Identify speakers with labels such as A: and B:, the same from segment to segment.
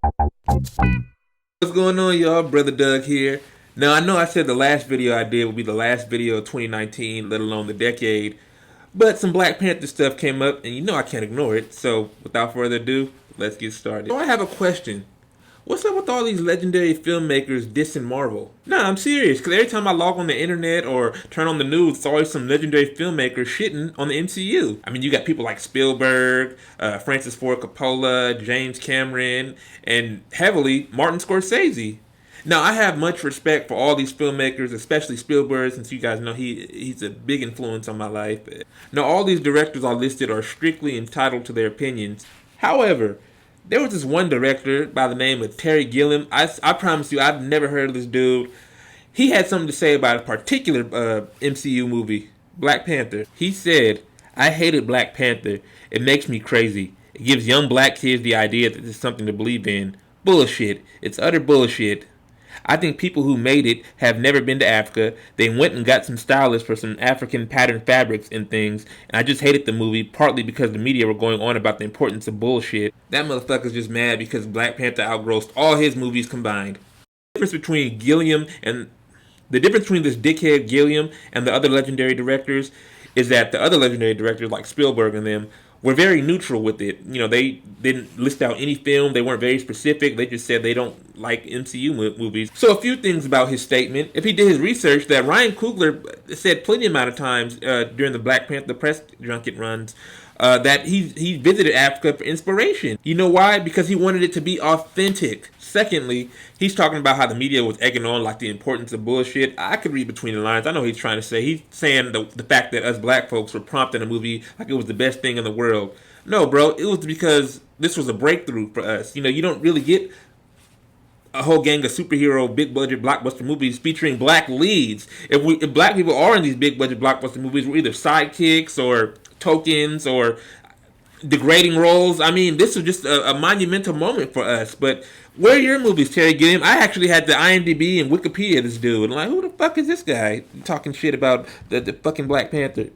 A: What's going on, y'all? Brother Doug here. Now, I know I said the last video I did would be the last video of 2019, let alone the decade, but some Black Panther stuff came up, and you know I can't ignore it. So, without further ado, let's get started. So, I have a question. What's up with all these legendary filmmakers dissing Marvel? Nah, I'm serious, because every time I log on the internet or turn on the news, it's always some legendary filmmaker shitting on the MCU. I mean, you got people like Spielberg, Francis Ford Coppola, James Cameron, and heavily Martin Scorsese. Now, I have much respect for all these filmmakers, especially Spielberg, since you guys know he's a big influence on my life. Now, all these directors I listed are strictly entitled to their opinions. However, there was this one director by the name of Terry Gilliam. I promise you, I've never heard of this dude. He had something to say about a particular MCU movie, Black Panther. He said, "I hated Black Panther. It makes me crazy. It gives young black kids the idea that there's something to believe in. Bullshit. It's utter bullshit. I think people who made it have never been to Africa. They went and got some stylists for some African pattern fabrics and things, and I just hated the movie, partly because the media were going on about the importance of bullshit. That motherfucker's just mad because Black Panther outgrossed all his movies combined." The difference between this dickhead Gilliam and the other legendary directors is that the other legendary directors like Spielberg and them were very neutral with it. You know, they didn't list out any film. They weren't very specific. They just said they don't like MCU movies. So a few things about his statement. If he did his research, that Ryan Coogler said plenty amount of times during the Black Panther press junket runs that he visited Africa for inspiration. You know why? Because he wanted it to be authentic. Secondly, he's talking about how the media was egging on like the importance of bullshit. I could read between the lines. I know what he's trying to say. He's saying the fact that us black folks were prompting a movie like it was the best thing in the world. No, bro, it was because this was a breakthrough for us. You know, you don't really get a whole gang of superhero big budget blockbuster movies featuring black leads. If black people are in these big budget blockbuster movies, we're either sidekicks or tokens or degrading roles. I mean, this was just a monumental moment for us. But where are your movies, Terry Gilliam? I actually had the IMDb and Wikipedia of this dude. I'm like, who the fuck is this guy talking shit about the fucking Black Panther?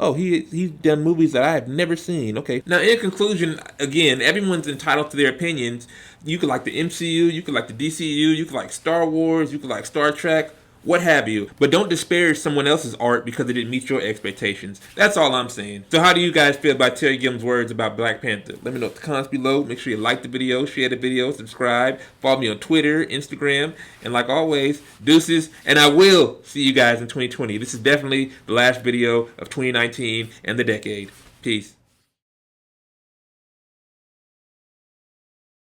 A: Oh, he's done movies that I have never seen. Okay. Now, in conclusion, again, everyone's entitled to their opinions. You could like the MCU, you could like the DCU, you could like Star Wars, you could like Star Trek, what have you. But don't disparage someone else's art because it didn't meet your expectations. That's all I'm saying. So how do you guys feel about Terry Gilliam's words about Black Panther? Let me know in the comments below. Make sure you like the video, share the video, subscribe, follow me on Twitter, Instagram, and like always, deuces, and I will see you guys in 2020. This is definitely the last video of 2019 and the decade. Peace.